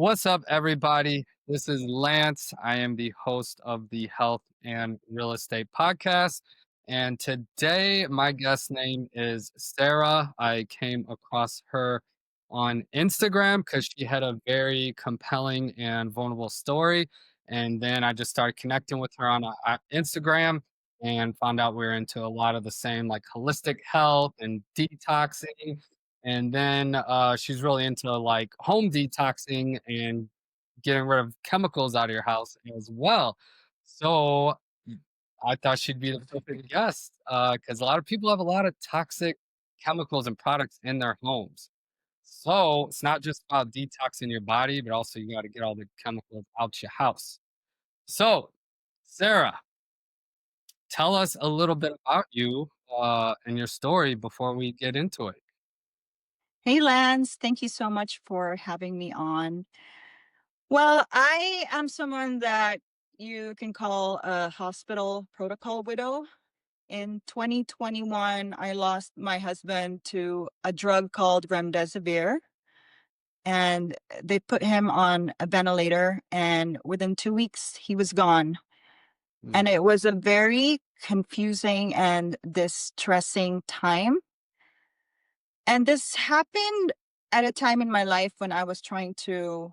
What's up, everybody? This is Lance. I am the host of the Health and Real Estate Podcast. And today, my guest name is Sarah. I came across her on Instagram because she had a very compelling and vulnerable story. And then I just started connecting with her on Instagram and found out we are into a lot of the same, like holistic health and detoxing. And then she's really into like home detoxing and getting rid of chemicals out of your house as well. So I thought she'd be the perfect guest because a lot of people have a lot of toxic chemicals and products in their homes. So it's not just about detoxing your body, but also you got to get all the chemicals out your house. So, Sarah, tell us a little bit about you and your story before we get into it. Hey, Lance. Thank you so much for having me on. Well, I am someone that you can call a hospital protocol widow. In 2021, I lost my husband to a drug called remdesivir, and they put him on a ventilator, and within 2 weeks, he was gone. Mm, And it was a very confusing and distressing time. And this happened at a time in my life when I was trying to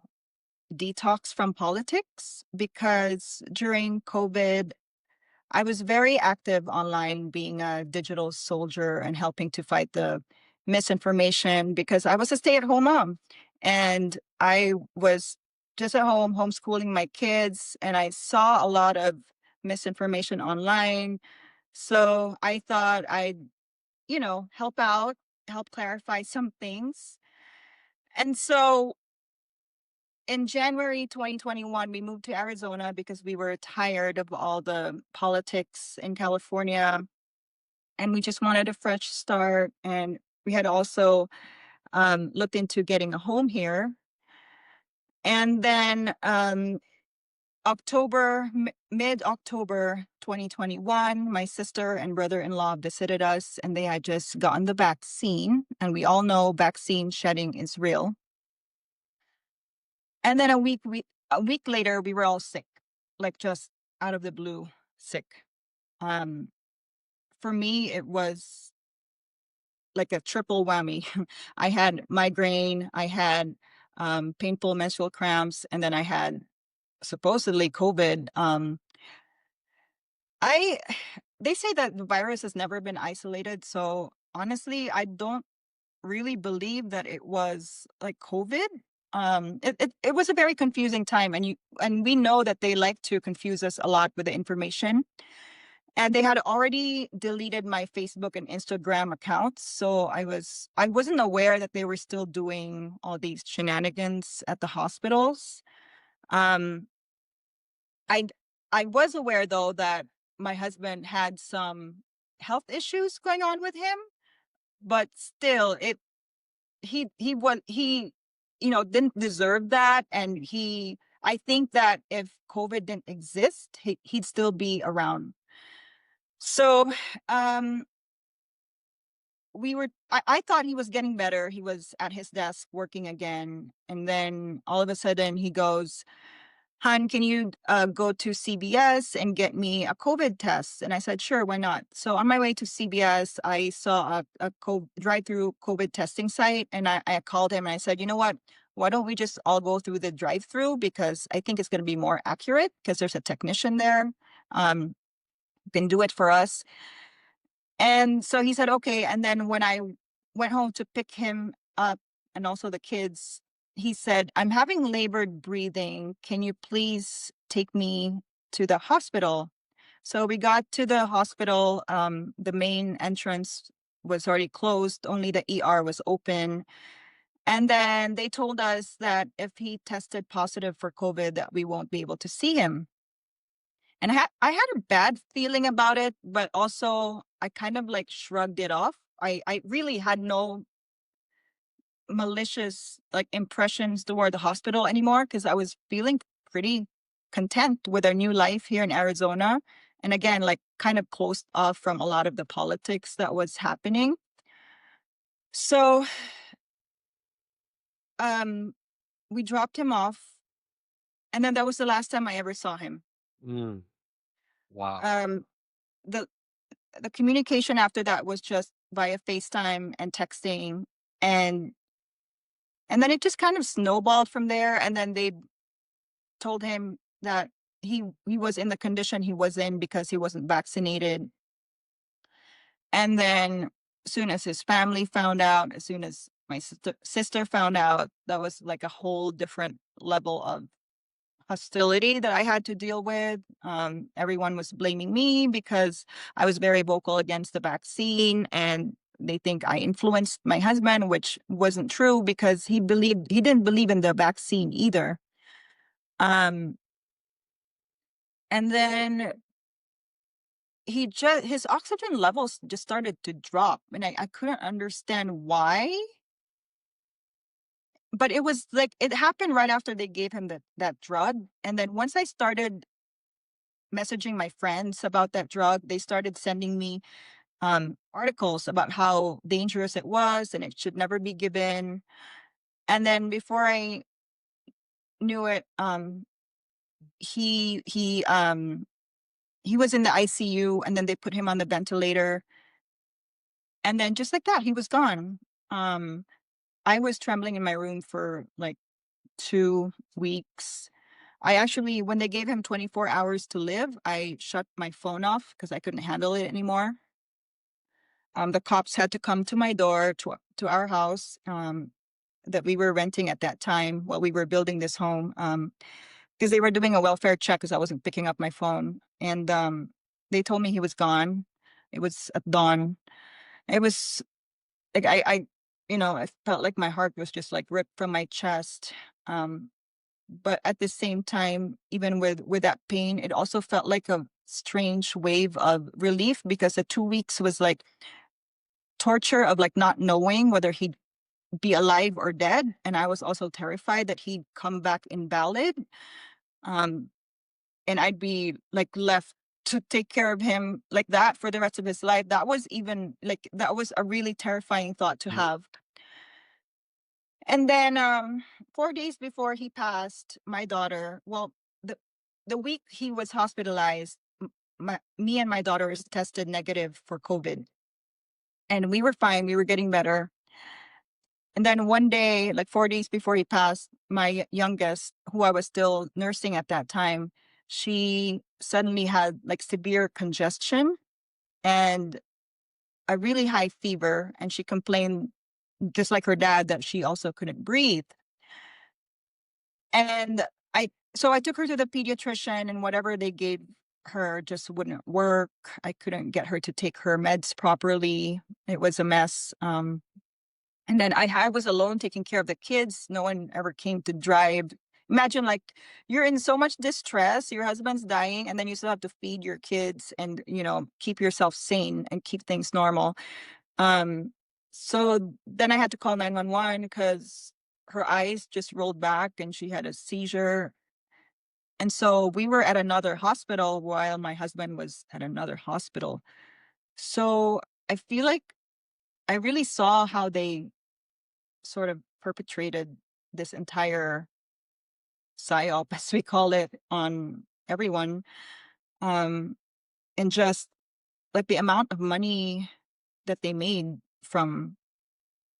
detox from politics because during COVID, I was very active online, being a digital soldier and helping to fight the misinformation because I was a stay at home mom and I was just at home homeschooling my kids and I saw a lot of misinformation online. So I thought I'd, help out, help clarify some things. And so in January 2021, we moved to Arizona because we were tired of all the politics in California and we just wanted a fresh start. And we had also looked into getting a home here. And then mid October 2021, my sister and brother in law visited us and they had just gotten the vaccine. And we all know vaccine shedding is real. And then a week later, we were all sick, like just out of the blue, sick. Um, for me, it was like a triple whammy. I had migraine, I had painful menstrual cramps, and then I had supposedly COVID. I they say that the virus has never been isolated, so honestly, I don't really believe that it was like COVID. It was a very confusing time, and we know that they like to confuse us a lot with the information. And they had already deleted my Facebook and Instagram accounts, so I wasn't aware that they were still doing all these shenanigans at the hospitals. Um, I I was aware though that my husband had some health issues going on with him, but still, he didn't deserve that, and I think that if COVID didn't exist, he'd still be around. So, um, I thought he was getting better. He was at his desk working again, and then all of a sudden he goes, "Hon, can you go to CBS and get me a COVID test?" And I said, "Sure, why not?" So on my way to CBS, I saw a drive-through COVID testing site, and I called him and I said, "You know what? Why don't we just all go through the drive-through because I think it's going to be more accurate because there's a technician there, um, can do it for us." And so he said, "Okay." And then when I went home to pick him up and also the kids, he said, "I'm having labored breathing. Can you please take me to the hospital?" So we got to the hospital. The main entrance was already closed, only the ER was open. And then they told us that if he tested positive for COVID, that we won't be able to see him. And I had a bad feeling about it, but also I kind of like shrugged it off. I really had no malicious like impressions toward the hospital anymore because I was feeling pretty content with our new life here in Arizona. And again, like kind of closed off from a lot of the politics that was happening. So um we dropped him off, and then that was the last time I ever saw him. Mm. Wow. Um, the the communication after that was just via FaceTime and texting, and and then it just kind of snowballed from there. And then they told him that he was in the condition he was in because he wasn't vaccinated. And then as soon as his family found out, as soon as my sister found out, that was like a whole different level of hostility that I had to deal with. Everyone was blaming me because I was very vocal against the vaccine, and they think I influenced my husband, which wasn't true because he didn't believe in the vaccine either. Um, and then his oxygen levels just started to drop, and I couldn't understand why. But it was like it happened right after they gave him that drug. And then once I started messaging my friends about that drug, they started sending me articles about how dangerous it was and it should never be given. And then before I knew it, he he um he was in the ICU, and then they put him on the ventilator, and then just like that, he was gone. Um, I was trembling in my room for like 2 weeks. I actually, when they gave him 24 hours to live, I shut my phone off because I couldn't handle it anymore. The cops had to come to my door to our house that we were renting at that time while we were building this home, because they were doing a welfare check because I wasn't picking up my phone, and they told me he was gone. It was at dawn. It was like I felt like my heart was just like ripped from my chest. Um, but at the same time, even with that pain, it also felt like a strange wave of relief because the 2 weeks was like torture of like not knowing whether he'd be alive or dead. And I was also terrified that he'd come back invalid. Um, and I'd be like left to take care of him like that for the rest of his life. That was a really terrifying thought to Mm. have. And then 4 days before he passed, my daughter, well, the the week he was hospitalized, me and my daughter is tested negative for COVID. And we were fine, we were getting better. And then one day, like 4 days before he passed, my youngest, who I was still nursing at that time, she suddenly had like severe congestion and a really high fever. And she complained, just like her dad, that she also couldn't breathe. And I took her to the pediatrician, and whatever they gave her just wouldn't work. I couldn't get her to take her meds properly. It was a mess. And then I was alone taking care of the kids. No one ever came to drive. Imagine like you're in so much distress, your husband's dying, and then you still have to feed your kids and, keep yourself sane and keep things normal. Um, so then I had to call 911 because her eyes just rolled back and she had a seizure. And so we were at another hospital while my husband was at another hospital. So I feel like I really saw how they sort of perpetrated this entire psyop, as we call it, on everyone. Um, and just like the amount of money that they made from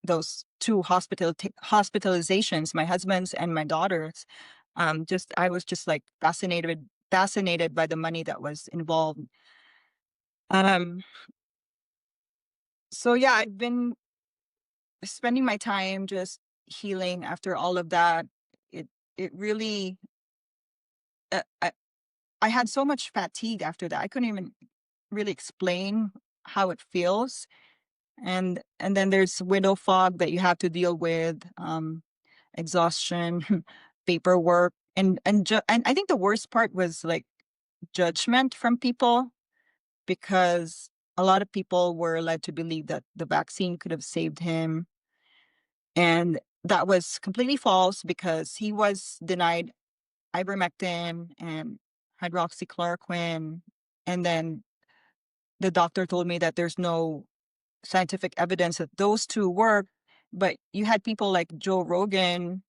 those two hospitalizations, my husband's and my daughter's. Just I was just like fascinated by the money that was involved. Um, so yeah, I've been spending my time just healing after all of that. It it really uh, I, I had so much fatigue after that. I couldn't even really explain how it feels. And then there's widow fog that you have to deal with, exhaustion, paperwork, and I think the worst part was like judgment from people, because a lot of people were led to believe that the vaccine could have saved him, and that was completely false because he was denied ivermectin and hydroxychloroquine. And then the doctor told me that there's no scientific evidence that those two work. But you had people like Joe Rogan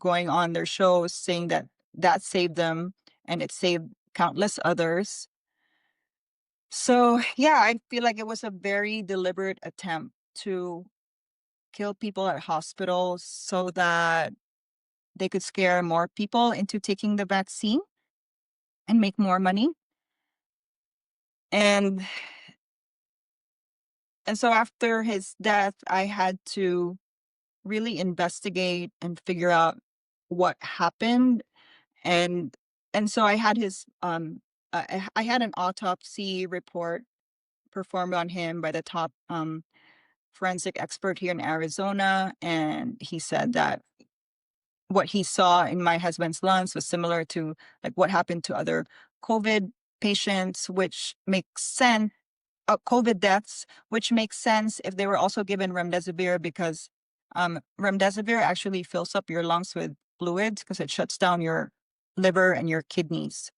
going on their shows saying that that saved them and it saved countless others. So, yeah, I feel like it was a very deliberate attempt to kill people at hospitals so that they could scare more people into taking the vaccine and make more money. And and so after his death, I had to really investigate and figure out what happened. And so I had his I had an autopsy report performed on him by the top forensic expert here in Arizona, and he said that what he saw in my husband's lungs was similar to like what happened to other COVID patients, which makes sense. COVID deaths, which makes sense if they were also given remdesivir because remdesivir actually fills up your lungs with fluids because it shuts down your liver and your kidneys.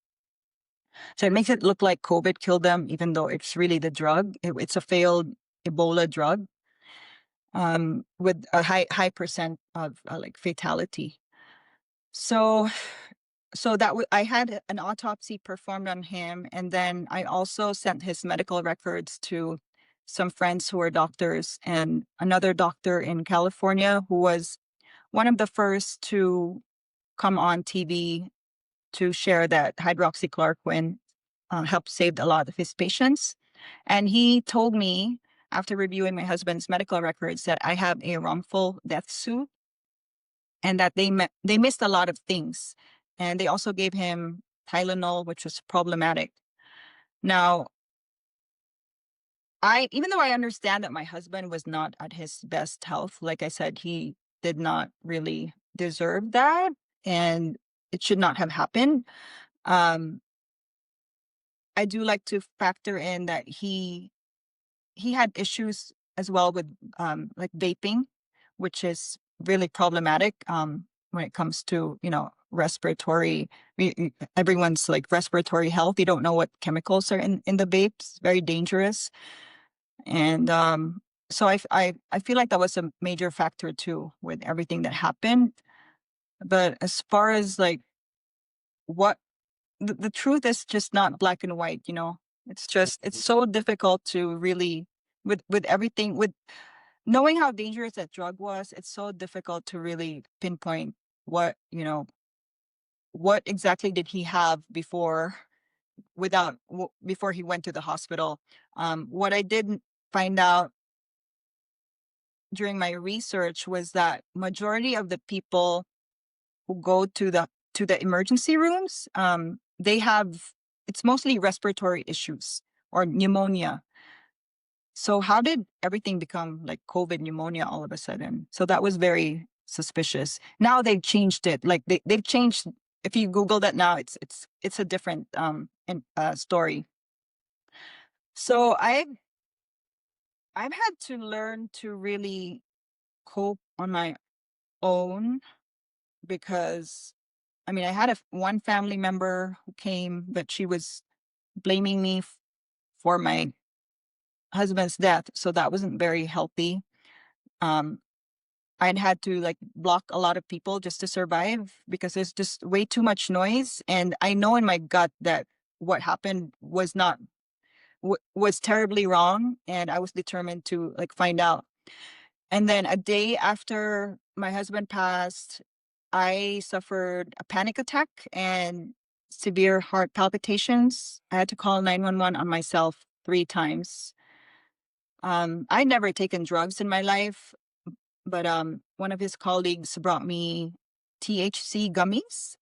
So it makes it look like COVID killed them, even though it's really the drug. It's a failed Ebola drug with a high percent of like fatality. So I had an autopsy performed on him, and then I also sent his medical records to some friends who were doctors and another doctor in California who was one of the first to come on TV to share that hydroxychloroquine helped save a lot of his patients. And he told me after reviewing my husband's medical records that I have a wrongful death suit and that they missed a lot of things. And they also gave him Tylenol, which was problematic. Now, I even though I understand that my husband was not at his best health, like I said, he did not really deserve that, and it should not have happened. Um, I do like to factor in that he had issues as well with like vaping, which is really problematic when it comes to respiratory. Everyone's like respiratory health. You don't know what chemicals are in the vapes. Very dangerous, and so I feel like that was a major factor too with everything that happened. But as far as like what the truth is just not black and white, it's just it's so difficult to really with everything with knowing how dangerous that drug was. It's so difficult to really pinpoint what what exactly did he have before before he went to the hospital. What I didn't find out during my research was that majority of the people who go to the emergency rooms, they have it's mostly respiratory issues or pneumonia. So how did everything become like COVID pneumonia all of a sudden? So that was very suspicious. Now they've changed it. Like they've changed. If you Google that now, it's a different story. So I've had to learn to really cope on my own because I mean I had one family member who came, but she was blaming me for my husband's death, so that wasn't very healthy. Um, I'd had to like block a lot of people just to survive because there's just way too much noise, and I know in my gut that what happened was not was terribly wrong, and I was determined to like find out. And then a day after my husband passed, I suffered a panic attack and severe heart palpitations. I had to call 911 on myself 3 times. I'd never taken drugs in my life, but one of his colleagues brought me THC gummies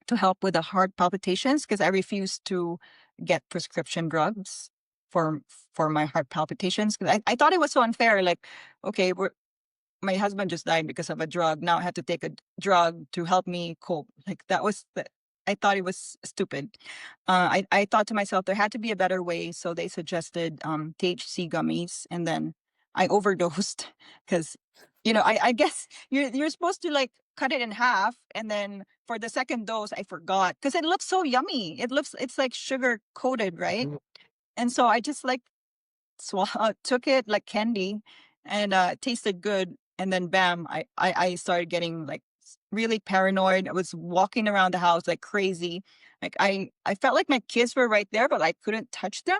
to help with the heart palpitations because I refused to get prescription drugs for my heart palpitations because I thought it was so unfair. Like, okay, my husband just died because of a drug. Now I have to take a drug to help me cope. Like that was I thought it was stupid. I thought to myself there had to be a better way, so they suggested THC gummies, and then I overdosed because I guess you're supposed to like cut it in half, and then for the second dose I forgot because it looks so yummy. It's like sugar coated, right? And so I just like took it like candy, and it tasted good. And then bam, I started getting like was really paranoid. I was walking around the house like crazy. Like I felt like my kids were right there, but I couldn't touch them.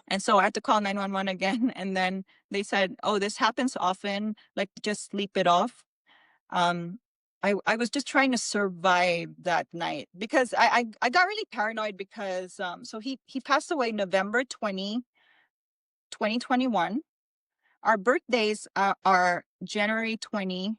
And so I had to call 911 again. And then they said, "Oh, this happens often. Like just sleep it off." Um, I was just trying to survive that night because I got really paranoid because so he passed away November 2021. Our birthdays are January 20.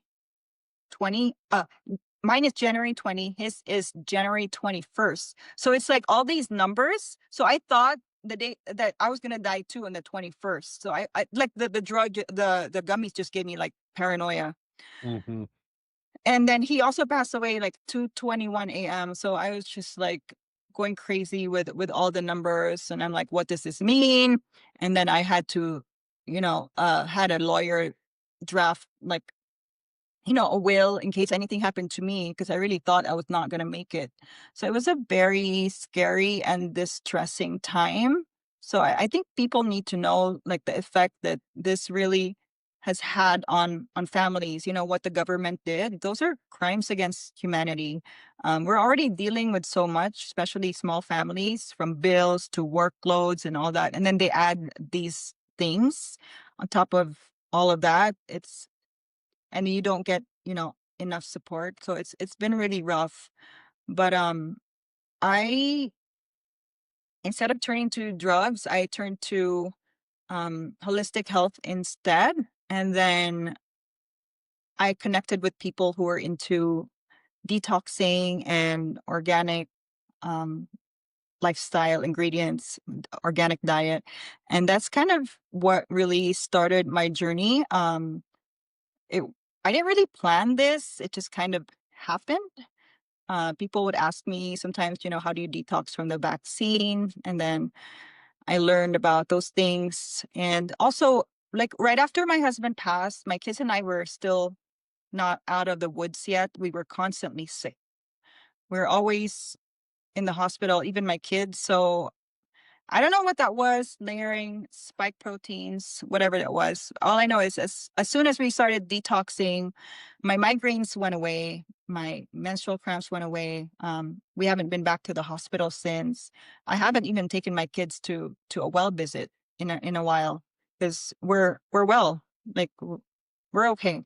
Mine is January 20, his is January 21st. So it's like all these numbers. So I thought the day that I was gonna die too on the 21st. So I like the drug, the gummies just gave me like paranoia. Mhm. And then he also passed away like 2:21 a.m. So I was just like going crazy with all the numbers, and I'm like, what does this mean? And then I had to, had a lawyer draft like, a will in case anything happened to me because I really thought I was not going to make it. So it was a very scary and distressing time. So I think people need to know like the effect that this really has had on families. What the government did. Those are crimes against humanity. We're already dealing with so much, especially small families, from bills to workloads and all that. And then they add these things on top of all of that. And you don't get, enough support. So it's been really rough. But I instead of turning to drugs, I turned to holistic health instead. And then I connected with people who are into detoxing and organic um lifestyle ingredients, organic diet. And that's kind of what really started my journey. It I didn't really plan this. It just kind of happened. People would ask me sometimes, how do you detox from the vaccine? And then I learned about those things. And also, like right after my husband passed, my kids and I were still not out of the woods yet. We were constantly sick. We are always in the hospital, even my kids. So I don't know what that was, layering spike proteins, whatever that was. All I know is as soon as we started detoxing, my migraines went away, my menstrual cramps went away. We haven't been back to the hospital since. I haven't even taken my kids to a well visit in a while because we're well, like we're okay.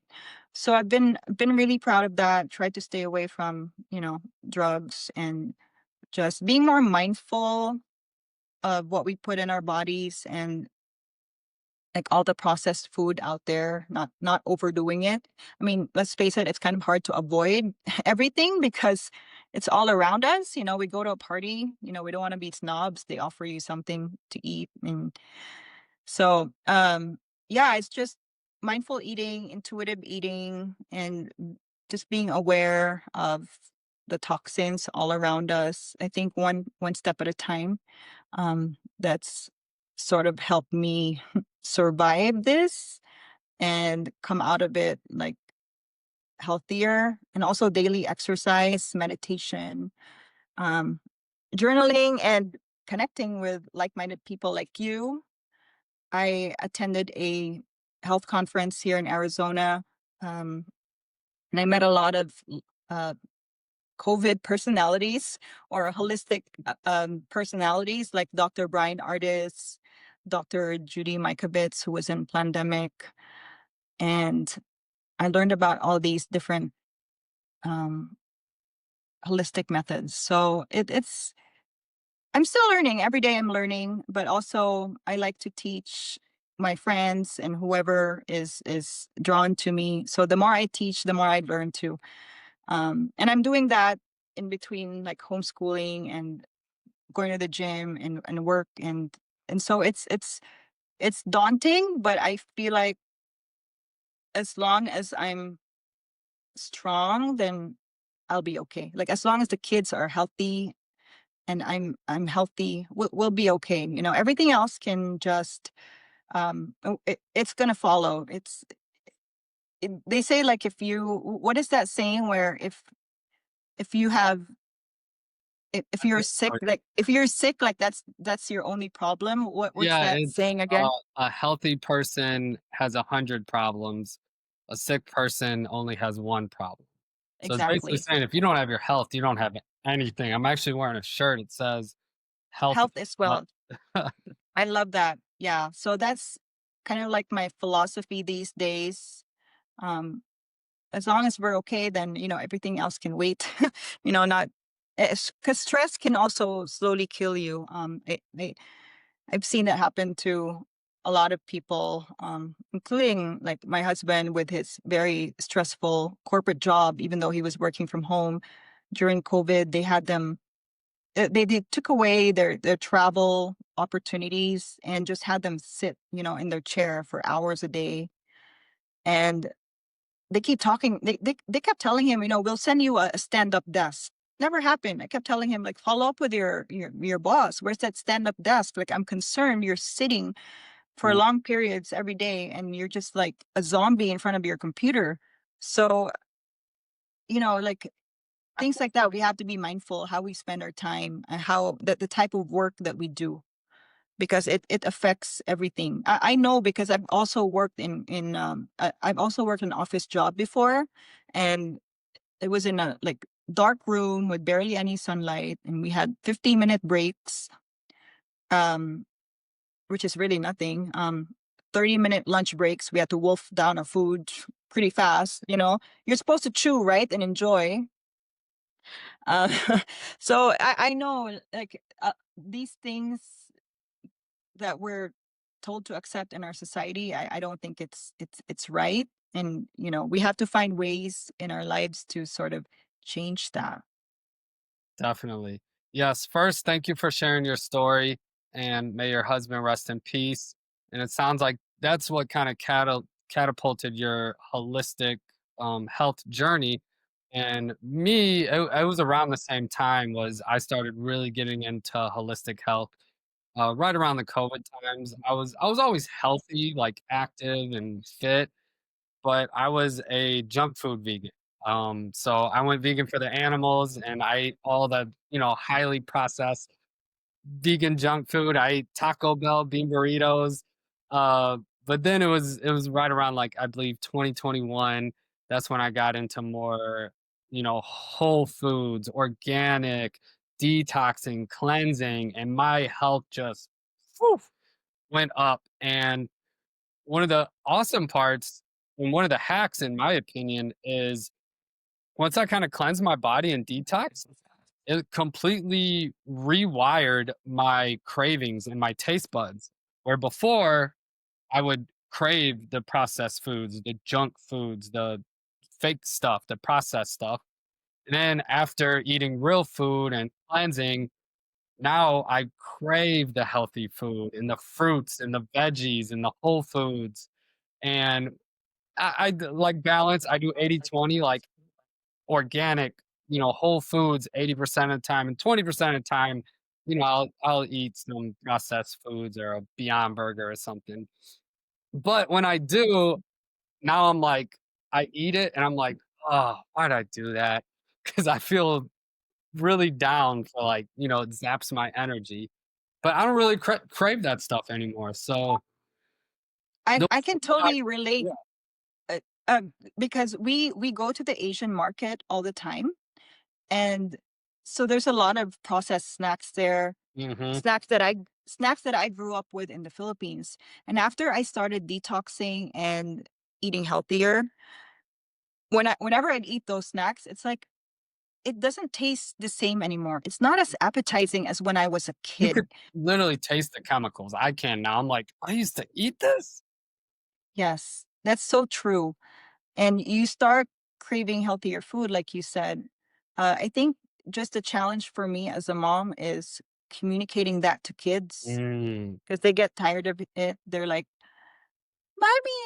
So I've been really proud of that. Tried to stay away from drugs and just being more mindful of what we put in our bodies and like all the processed food out there, not overdoing it. I mean, let's face it, it's kind of hard to avoid everything because it's all around us. We go to a party, we don't want to be snobs. They offer you something to eat. And so yeah, it's just mindful eating, intuitive eating, and just being aware of the toxins all around us. I think one step at a time. That's sort of helped me survive this and come out of it like healthier, and also daily exercise, meditation, um, journaling, and connecting with like-minded people like you. I attended a health conference here in Arizona, um, and I met a lot of uh, COVID personalities or holistic personalities like Dr. Brian Artis, Dr. Judy Mikovits, who was in pandemic. And I learned about all these different um, holistic methods. So I'm still learning. Every day I'm learning, but also I like to teach my friends and whoever is drawn to me. So the more I teach, the more I learn too. And I'm doing that in between like homeschooling and going to the gym and work, and so it's daunting, but I feel like as long as I'm strong, then I'll be okay. Like as long as the kids are healthy and I'm healthy, we'll be okay. Everything else can just it's gonna follow. They say like if you what is that saying where if you have if you're sick, Or like if you're sick, like that's your only problem. What's yeah, that it's, saying again? a healthy person has 100 problems. A sick person only has 1 problem. So it's basically exactly. saying if you don't have your health, you don't have anything. I'm actually wearing a shirt. It says health is Health is wealth. wealth. I love that. Yeah. So that's kind of like my philosophy these days. Um, as long as we're okay, then everything else can wait. Not because stress can also slowly kill you. I've seen that happen to a lot of people, including like my husband with his very stressful corporate job. Even though he was working from home during COVID, they had them. They took away their travel opportunities and just had them sit, in their chair for hours a day. And they keep talking. They kept telling him, we'll send you a stand up desk. Never happened. I kept telling him, like, follow up with your boss. Where's that stand up desk? Like, I'm concerned you're sitting for Mm, long periods every day and you're just like a zombie in front of your computer. So, like things like that, we have to be mindful how we spend our time and how the type of work that we do because it affects everything. I know because I've also worked I've also worked an office job before, and it was in a like dark room with barely any sunlight, and we had 15-minute breaks, um, which is really nothing. 30-minute lunch breaks. We had to wolf down our food pretty fast. You're supposed to chew, right, and enjoy. Uh, so I know like these things that we're told to accept in our society. I don't think it's right, and we have to find ways in our lives to sort of change that. definitely. Yes. First, thank you for sharing your story, and may your husband rest in peace. And it sounds like that's what kind of catapulted your holistic health journey. And me, it was around the same time was I started really getting into holistic health. Right around the COVID times, I was always healthy, like active and fit, but I was a junk food vegan. So I went vegan for the animals, and I ate all the highly processed vegan junk food. I ate Taco Bell bean burritos. Uh, but then it was right around like I believe 2021. That's when I got into more whole foods, organic, detoxing, cleansing, and my health just whew, went up. And one of the awesome parts and one of the hacks, in my opinion, is once I kind of cleansed my body and detox, it completely rewired my cravings and my taste buds. Where before I would crave the processed foods, the junk foods, the fake stuff, the processed stuff. And then after eating real food and cleansing, now I crave the healthy food and the fruits and the veggies and the whole foods. And like balance. I do 80/20, like organic, whole foods 80% of the time, and 20% of the time, I'll eat some processed foods or a Beyond Burger or something. But when I do, now I'm like, I eat it and I'm like, oh, why'd I do that? Because I feel really down for like, it zaps my energy. But I don't really crave that stuff anymore. So I the I can I, totally relate, yeah. uh, uh, because we go to the Asian market all the time, and so there's a lot of processed snacks there, Hmm. snacks that I snacks that I grew up with in the Philippines. And after I started detoxing and eating healthier, whenever I'd eat those snacks, it's like it doesn't taste the same anymore. It's not as appetizing as when I was a You could kid. literally taste the chemicals. I can now. I'm like, I used to eat this. Yes, that's so true. And you start craving healthier food, like you said. I think just a challenge for me as a mom is communicating that to kids Mm. because they get tired of it. They're like, "Mommy,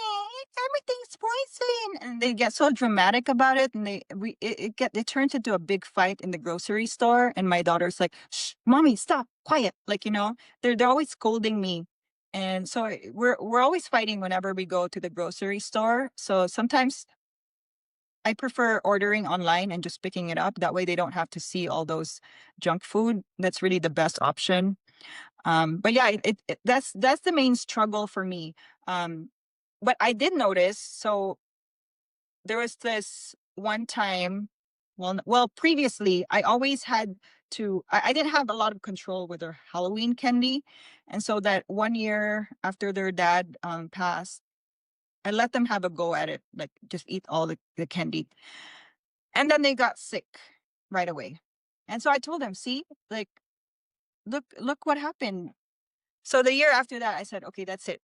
everything's poison," and they get so dramatic about it, and it turns into a big fight in the grocery store. And my daughter's like, "Shh, mommy, stop, quiet!" Like they're always scolding me, and so we're always fighting whenever we go to the grocery store. So sometimes I prefer ordering online and just picking it up. That way, they don't have to see all those junk food. That's really the best option. But yeah, that's the main struggle for me. Um, but I did notice. So there was this one time. Well, previously, I always had I didn't have a lot of control with their Halloween candy, and so that one year after their dad, passed, I let them have a go at it, like, just eat all the candy, and then they got sick right away, and so I told them, "See, like, look what happened." So the year after that, I said, "Okay, that's it.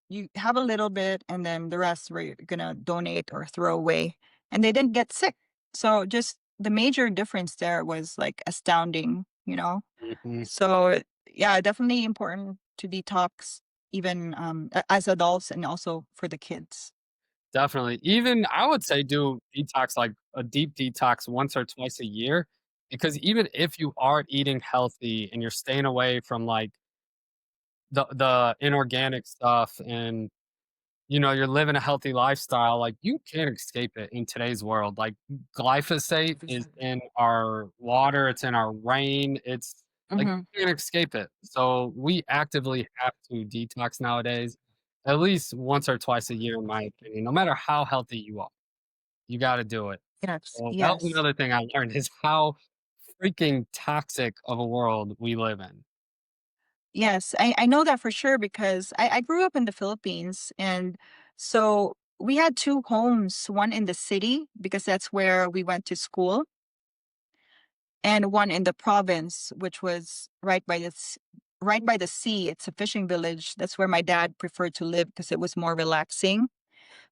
You have a little bit, and then the rest we're gonna donate or throw away." And they didn't get sick. So just the major difference there was like astounding. Mhm. So yeah, definitely important to detox even as adults and also for the kids. Definitely. Even I would say do detox, like a deep detox once or twice a year, because even if you are eating healthy and you're staying away from like the inorganic stuff and you're living a healthy lifestyle, like you can't escape it in today's world. Like glyphosate is in our water, it's in our rain, it's like Hmm. you can't escape it. So we actively have to detox nowadays, at least once or twice a year, in my opinion, no matter how healthy you are. You gotta do it. Yes, So that was yes. another thing I learned is how freaking toxic of a world we live in. Yes, I know that for sure because I grew up in the Philippines. And so we had two homes, one in the city, because that's where we went to school, and one in the province, which was right by the sea. It's a fishing village. That's where my dad preferred to live because it was more relaxing.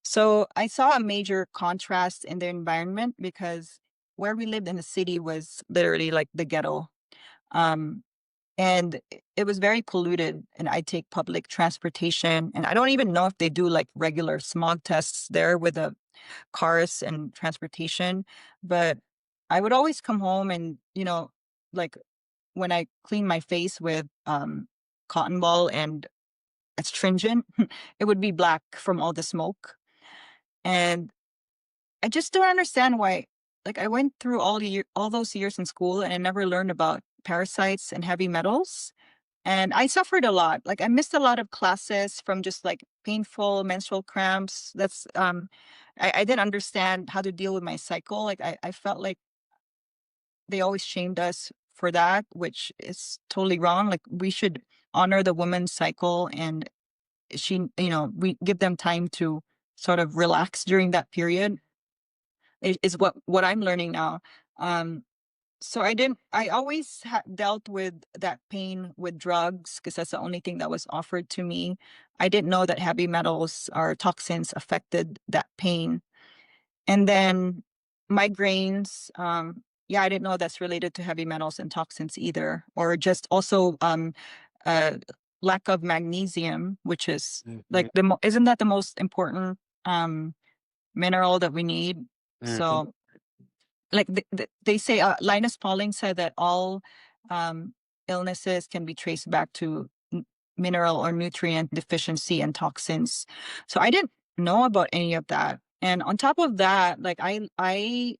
So I saw a major contrast in the environment because where we lived in the city was literally like the ghetto. Um, and it was very polluted, and I take public transportation, and I don't even know if they do like regular smog tests there with the cars and transportation. But I would always come home and like when I clean my face with cotton ball and astringent, it would be black from all the smoke. And I just don't understand why. Like, I went through all those years in school, and I never learned about parasites and heavy metals, and I suffered a lot. Like, I missed a lot of classes from just like painful menstrual cramps. I didn't understand how to deal with my cycle. Like, I felt like they always shamed us for that, which is totally wrong. Like, we should honor the woman's cycle, and we give them time to sort of relax during that period, is what I'm learning now. Um, so I always dealt with that pain with drugs because that's the only thing that was offered to me. I didn't know that heavy metals or toxins affected that pain. And then migraines, yeah, I didn't know that's related to heavy metals and toxins either, or just also uh, lack of magnesium, which is like Mhm, isn't that the most important mineral that we need? mhm, So like they say, Linus Pauling said that all um, illnesses can be traced back to mineral or nutrient deficiency and toxins. So I didn't know about any of that. And on top of that, like I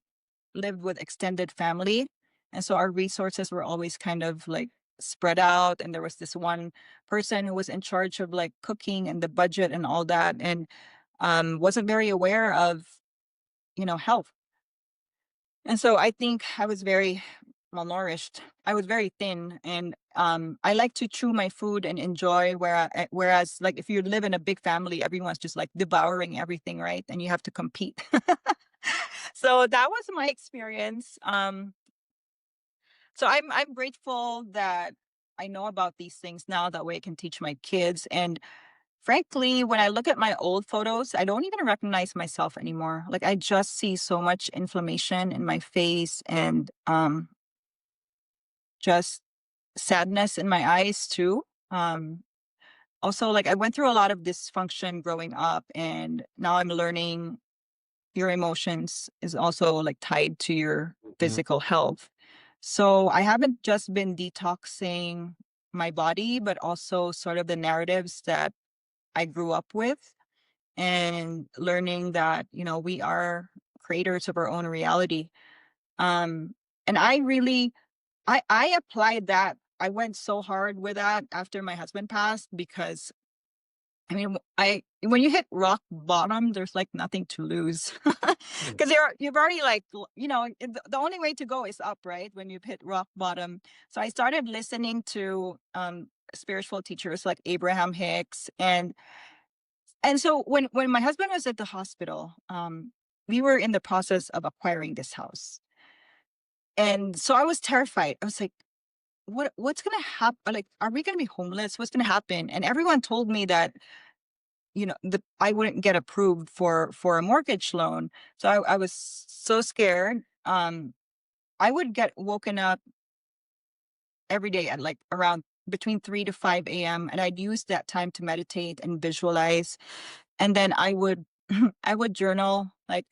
lived with extended family, and so our resources were always kind of like spread out. And there was this one person who was in charge of like cooking and the budget and all that, and wasn't very aware of health. And so I think I was very malnourished. I was very thin, and I like to chew my food and enjoy. Whereas, like, if you live in a big family, everyone's just like devouring everything, right? And you have to compete. So that was my experience. So I'm grateful that I know about these things now. That way, I can teach my kids. And frankly, when I look at my old photos, I don't even recognize myself anymore. Like, I just see so much inflammation in my face, and just sadness in my eyes too. Um Also, like, I went through a lot of dysfunction growing up, and now I'm learning your emotions is also like tied to your mhm, physical health. So I haven't just been detoxing my body, but also sort of the narratives that I grew up with, and learning that, we are creators of our own reality. Um, and I applied that. I went so hard with that after my husband passed because I mean, I when you hit rock bottom, there's like nothing to lose Mm. because you've already like the only way to go is up, right? When you've hit rock bottom. So I started listening to spiritual teachers like Abraham Hicks, and so when my husband was at the hospital, we were in the process of acquiring this house, and so I was terrified. I was like, what's gonna happen? Like, are we gonna be homeless? What's gonna happen? And everyone told me that I wouldn't get approved for a mortgage loan. So I was so scared. I would get woken up every day at like around between 3 to 5 a.m. and I'd use that time to meditate and visualize. And then I would I would journal like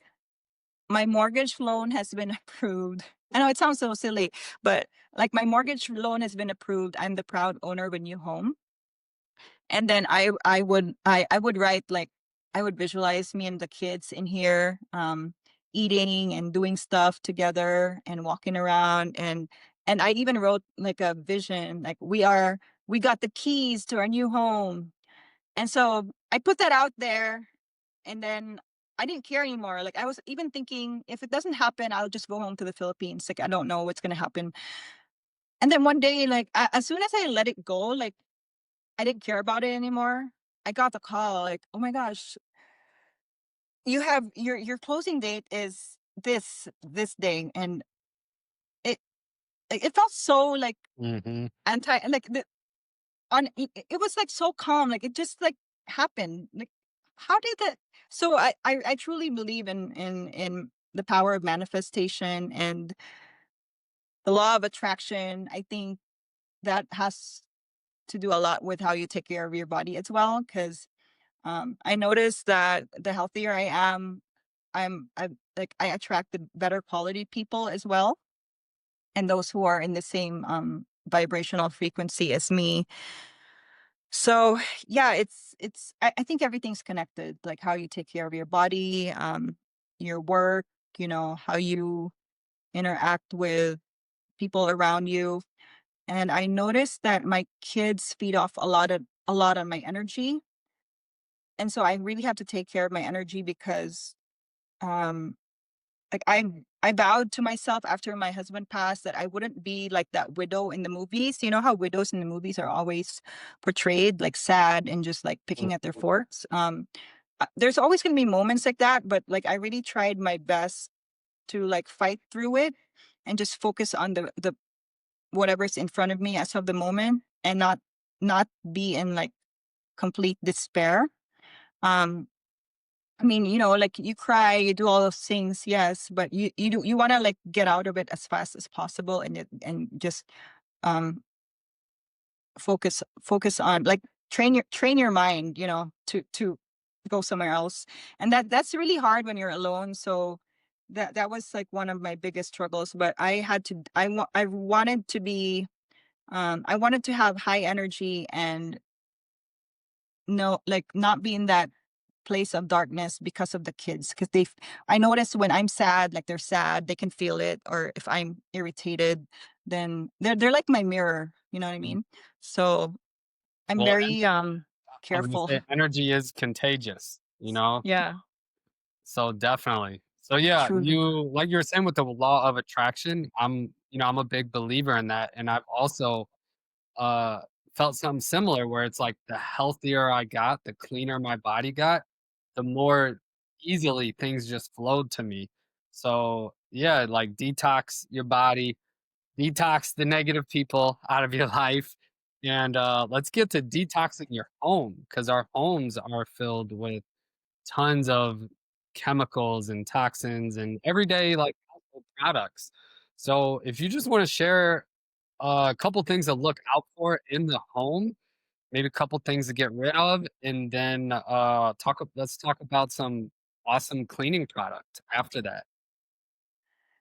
my mortgage loan has been approved. I know it sounds so silly, but like my mortgage loan has been approved. I'm the proud owner of a new home. And then I would write like I would visualize me and the kids in here eating and doing stuff together and walking around, and I even wrote like a vision like we got the keys to our new home. And so I put that out there, and then I didn't care anymore. Like I was even thinking if it doesn't happen, I'll just go home to the Philippines. Like I don't know what's going to happen. And then one day like as soon as I let it go, like I didn't care about it anymore. I got the call like, "Oh my gosh, you have your closing date is this day." And it it felt so like Mhm. anti like the on it was like so calm, like it just like happened. Like how did that so I truly believe in the power of manifestation and the law of attraction. I think that has to do a lot with how you take care of your body as well, because I noticed that the healthier I am, I attract the better quality people as well, and those who are in the same vibrational frequency as me. So yeah, I think everything's connected, like how you take care of your body, your work, how you interact with people around you. And I noticed that my kids feed off a lot on my energy. And so I really have to take care of my energy because um like I vowed to myself after my husband passed that I wouldn't be like that widow in the movies. You know how widows in the movies are always portrayed like sad and just like picking at their Mhm. forks. There's always going to be moments like that, but like I really tried my best to like fight through it and just focus on the whatever's in front of me as of the moment, and not be in like complete despair. Um I mean, like you cry, you do all those things, yes, but you want to like get out of it as fast as possible, and just um focus on like train your mind, to go somewhere else. And that's really hard when you're alone. So that was like one of my biggest struggles, but I wanted to be I wanted to have high energy and no like not be in that place of darkness because of the kids, because I notice when I'm sad, like they're sad, they can feel it, or if I'm irritated, then they're like my mirror, you know what I mean? So I'm Well, very I was gonna careful. say energy is contagious, you know? Yeah, So definitely. So yeah, truly. like you were saying with the law of attraction, I'm a big believer in that. And I've also uh felt something similar where it's like the healthier I got, the cleaner my body got, the more easily things just flowed to me. So yeah, like detox your body, detox the negative people out of your life. And let's get to detoxing your home because our homes are filled with tons of chemicals and toxins and everyday like household products. So if you just want to share a couple things to look out for in the home, maybe a couple things to get rid of, and then let's talk about some awesome cleaning product after that.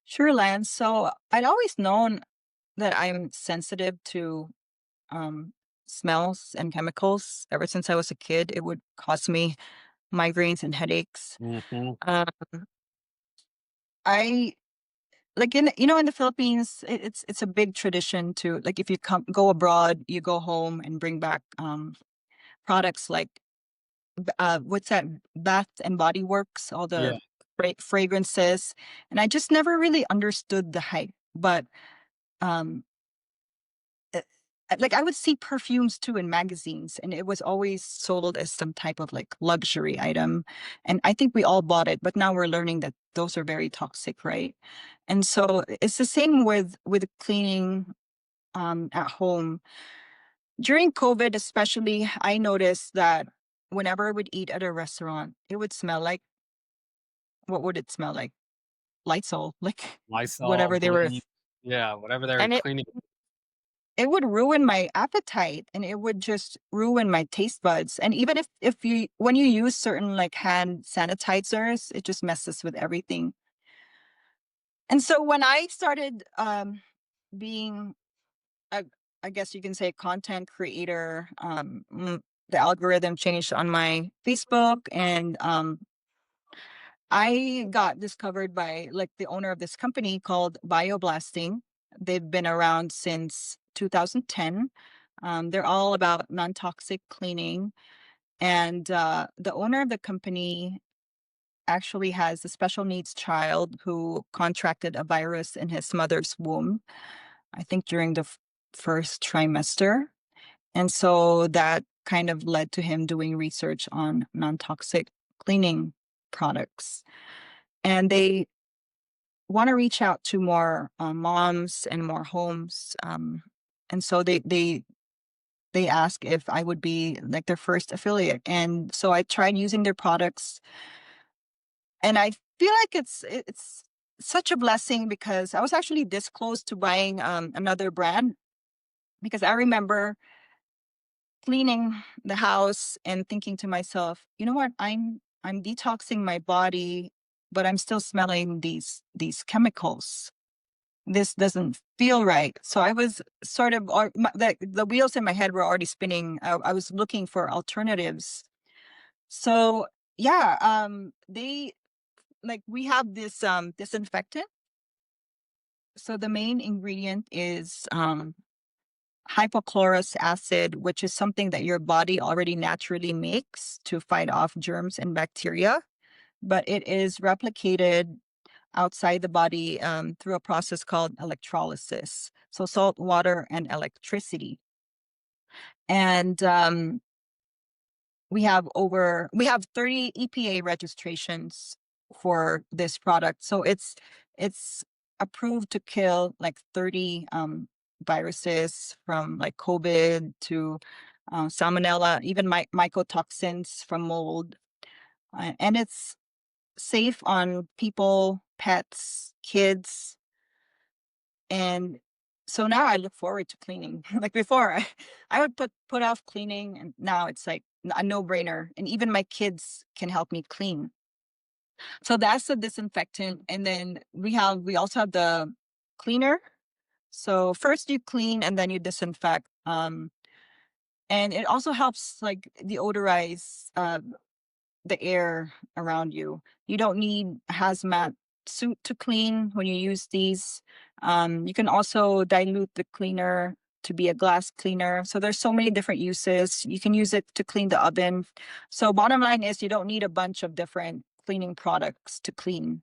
Sure, Lance. So I'd always known that I'm sensitive to um smells and chemicals. Ever since I was a kid, it would cause me migraines and headaches. Hmm. um I like in the Philippines, it's a big tradition to like if you go abroad, you go home and bring back products like what's that? Bath and Body Works, all Yeah, the fragrances, and I just never really understood the hype. But um, uh, like I would see perfumes too in magazines, and it was always sold as some type of like luxury item. And I think we all bought it, but now we're learning that those are very toxic, right? And so it's the same with cleaning at home. During COVID, especially, I noticed that whenever I would eat at a restaurant, it would smell like, what would it smell like? Lysol, like Lysol, whatever they were, bleach, yeah, whatever they're and cleaning. it would ruin my appetite, and it would just ruin my taste buds. And even if you when you use certain like hand sanitizers, it just messes with everything. And so when I started being a, I guess you can say, content creator, the algorithm changed on my Facebook, and I got discovered by like the owner of this company called Bioblasting. They've been around since 2010. They're all about non-toxic cleaning, and the owner of the company actually has a special needs child who contracted a virus in his mother's womb, I think during the first trimester. And so that kind of led to him doing research on non-toxic cleaning products. And they want to reach out to more moms and more homes. And so they ask if I would be like their first affiliate. And so I tried using their products, and I feel like it's such a blessing because I was actually this close to buying another brand, because I remember cleaning the house and thinking to myself, you know what, I'm detoxing my body, but I'm still smelling these chemicals. This doesn't feel right. So I was sort of, the wheels in my head were already spinning. I was looking for alternatives. So yeah, they like we have this disinfectant. So the main ingredient is hypochlorous acid, which is something that your body already naturally makes to fight off germs and bacteria, but it is replicated outside the body through a process called electrolysis. So salt, water, and electricity. And we have 30 EPA registrations for this product. So it's approved to kill like 30 viruses, from like COVID to salmonella, even mycotoxins from mold. And it's safe on people, pets, kids. And so now I look forward to cleaning. Like before, I would put off cleaning, and now it's like a no-brainer. And even my kids can help me clean. So that's the disinfectant. And then we also have the cleaner. So first you clean and then you disinfect. And it also helps like deodorize the air around you. You don't need a hazmat suit to clean when you use these. You can also dilute the cleaner to be a glass cleaner. So there's so many different uses. You can use it to clean the oven. So bottom line is you don't need a bunch of different cleaning products to clean.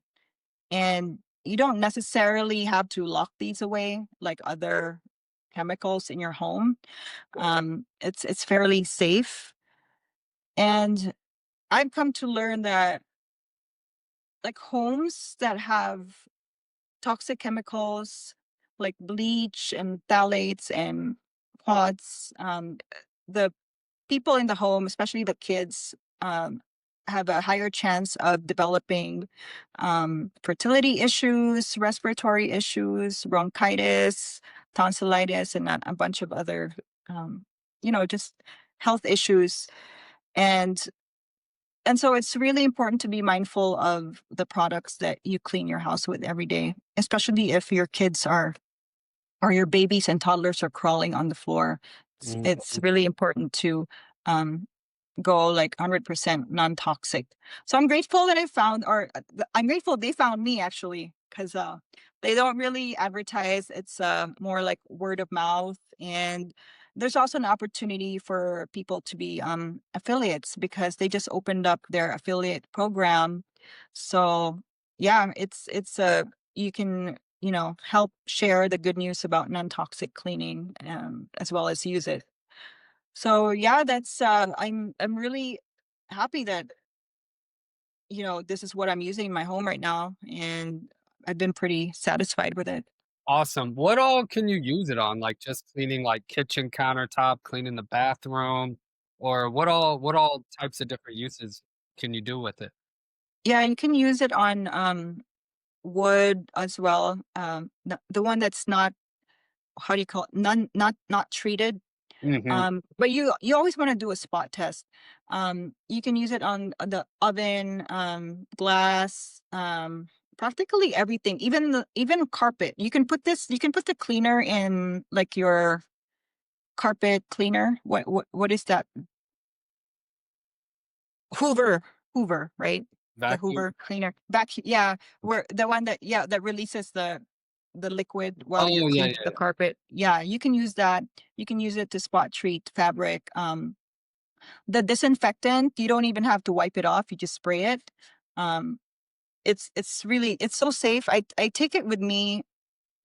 And you don't necessarily have to lock these away like other chemicals in your home. It's fairly safe. And I've come to learn that like homes that have toxic chemicals like bleach and phthalates and quads, the people in the home, especially the kids, have a higher chance of developing fertility issues, respiratory issues, bronchitis, tonsillitis, and a bunch of other, um, just health issues. And and so it's really important to be mindful of the products that you clean your house with every day, especially if your kids are or your babies and toddlers are crawling on the floor. It's Mhm. really important to um, go like 100% non-toxic. So I'm grateful that I'm grateful they found me actually, because they don't really advertise. It's more like word of mouth, and there's also an opportunity for people to be affiliates because they just opened up their affiliate program. So yeah, it's a you can help share the good news about non-toxic cleaning as well as use it. So yeah, that's I'm really happy that this is what I'm using in my home right now, and I've been pretty satisfied with it. Awesome. What all can you use it on? Like just cleaning like kitchen countertop, cleaning the bathroom, or what all types of different uses can you do with it? Yeah, you can use it on wood as well. The one that's not, how do you call it? Not treated. Mhm. But you always want to do a spot test. You can use it on the oven, glass, practically everything. Even carpet. You can put the cleaner in like your carpet cleaner. What is that? Hoover, Hoover, right? The Vacuum. Hoover cleaner. Vacuum, yeah, where the one that yeah, that releases the liquid while you're Oh, yeah, cleaning yeah, the yeah. carpet. Yeah, you can use that. You can use it to spot treat fabric. The disinfectant, you don't even have to wipe it off, you just spray it. Um, it's so safe. I take it with me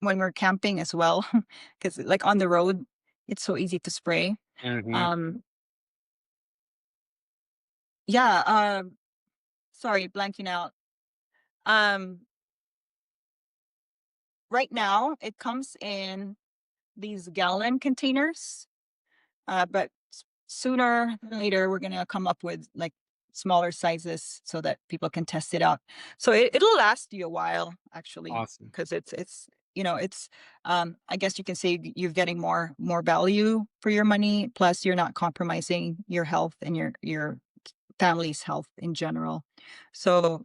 when we're camping as well, because like on the road, it's so easy to spray. Mhm. Um, yeah, sorry, blanking out. Um, right now, it comes in these gallon containers, but sooner than later, we're gonna come up with like smaller sizes so that people can test it out. So it'll last you a while, actually, Awesome. because it's I guess you can say you're getting more value for your money. Plus, you're not compromising your health and your family's health in general. So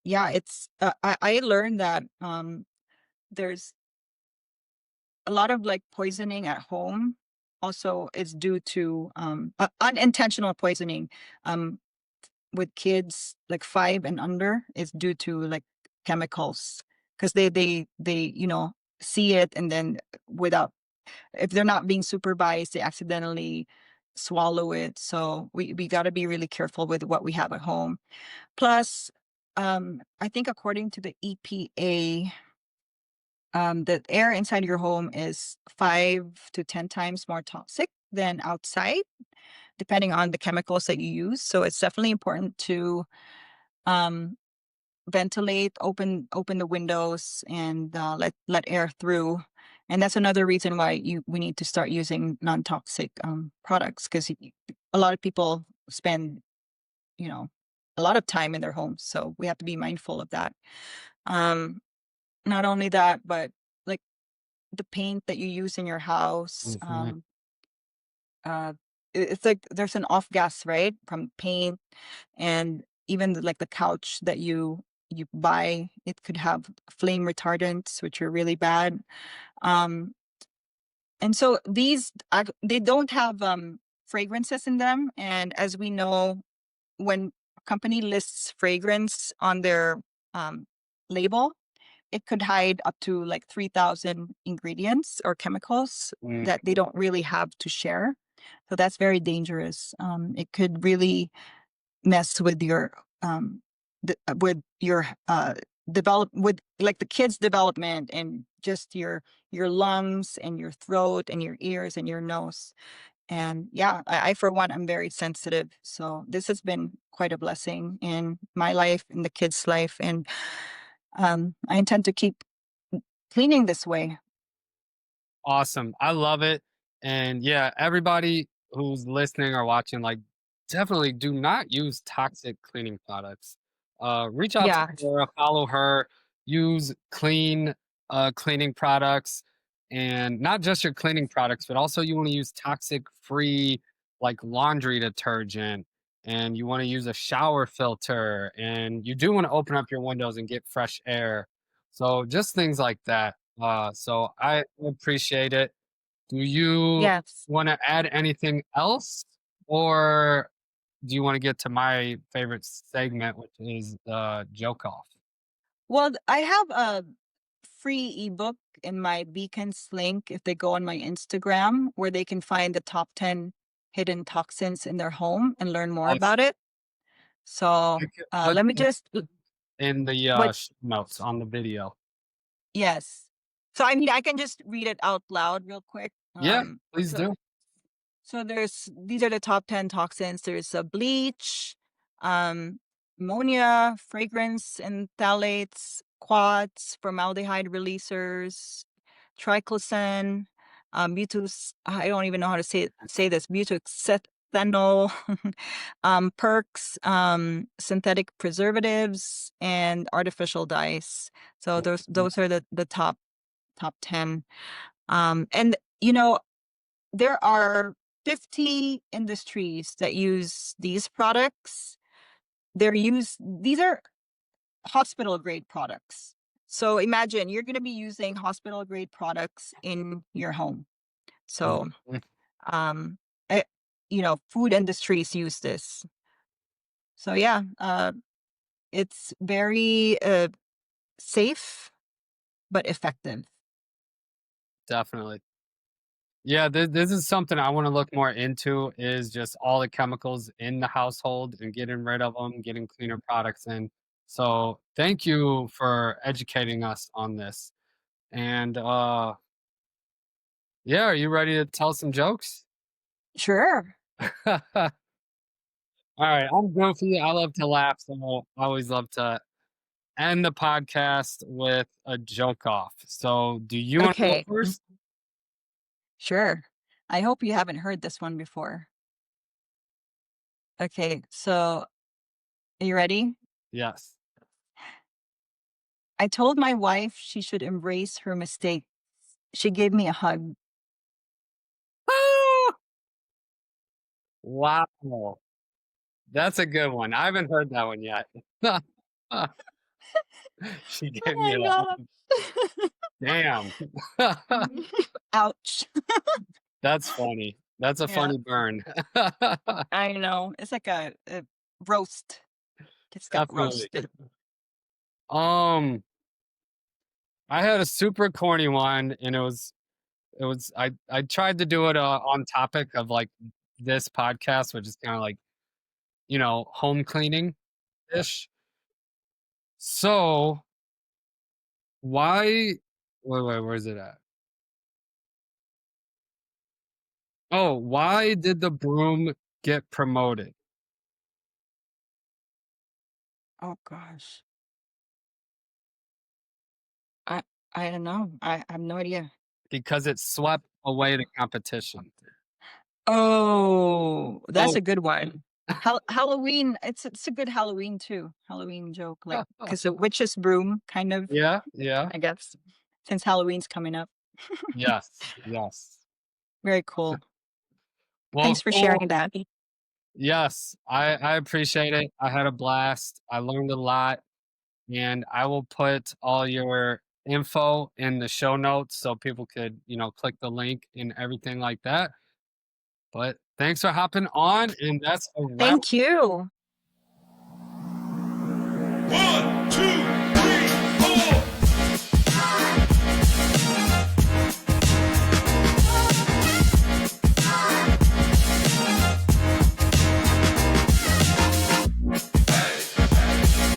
yeah, it's I learned that there's a lot of like poisoning at home also is due to unintentional poisoning um with kids like 5 and under is due to like chemicals because they see it, and then without, if they're not being supervised, they accidentally swallow it. So we got to be really careful with what we have at home. Plus, I think according to the EPA, the air inside your home is 5 to 10 times more toxic than outside, depending on the chemicals that you use. So it's definitely important to um, ventilate, open the windows, and let air through. And that's another reason why we need to start using non-toxic products, because a lot of people spend you know a lot of time in their homes, so we have to be mindful of that. Um, Not only that, but like the paint that you use in your house, Mhm. uh, it's like there's an off gas, right, from paint, and even like the couch that you buy, it could have flame retardants, which are really bad. Um, and so they don't have fragrances in them, and as we know, when a company lists fragrance on their um, label, it could hide up to like 3,000 ingredients or chemicals Mm. that they don't really have to share. So that's very dangerous. It could really mess with your with like the kids' development, and just your lungs and your throat and your ears and your nose. And yeah, I for one, I'm very sensitive. So this has been quite a blessing in my life, in the kids' life, and I intend to keep cleaning this way. Awesome. I love it. And yeah, everybody who's listening or watching, like, definitely do not use toxic cleaning products. Reach out to Yeah. Sarah, follow her, use clean cleaning products, and not just your cleaning products, but also you want to use toxic free like laundry detergent, and you want to use a shower filter, and you do want to open up your windows and get fresh air. So just things like that. So I appreciate it. Do you Yes. want to add anything else, or do you want to get to my favorite segment, which is the joke off? Well, I have free ebook in my Beacons link if they go on my Instagram, where they can find the top 10 hidden toxins in their home and learn more Awesome. about it. So You could put let me that just in the what notes on the video. yes. So I mean I can just read it out loud real quick. Yeah, please do. So these are the top 10 toxins. There's a bleach, um, ammonia, fragrance and phthalates, quads, formaldehyde releasers, triclosan, I don't even know how to say this, butoxethanol, perks, synthetic preservatives, and artificial dyes. So those are the top 10. And there are 50 industries that use these products. These are hospital grade products. So imagine you're going to be using hospital grade products in your home. So, Mhm. um, eh, food industries use this. So yeah, it's very safe but effective. Definitely. Yeah, this is something I want to look more into is just all the chemicals in the household and getting rid of them, getting cleaner products in. So thank you for educating us on this. And yeah, are you ready to tell some jokes? Sure. All right, I'm goofy. I love to laugh, so I always love to end the podcast with a joke off. So do you want to go Okay. first? Sure. I hope you haven't heard this one before. Okay, so are you ready? Yes. I told my wife she should embrace her mistake. She gave me a hug. Wow. That's a good one. I haven't heard that one yet. She Oh gave me my a god. damn. Ouch. That's funny. That's a Yeah, funny burn. I know. It's like a roast. Just got Definitely. roasted. Um, I had a super corny one, and I tried to do it on topic of like this podcast, which is kind of like home cleaning ish. So why? Wait, where's it at? Oh, why did the broom get promoted? Oh gosh. I I don't know. I have no idea. Because it swept away the competition. Oh, that's Oh, a good one. Halloween, it's a good Halloween too. Halloween joke, like because the witch's broom, kind of, yeah, yeah, I guess, since Halloween's coming up. yes, yes. Very cool. Well, Thanks for cool. sharing that. Yes, I appreciate it. I had a blast. I learned a lot, and I will put all your info in the show notes so people could, click the link and everything like that. But thanks for hopping on, and that's a wrap. Thank you.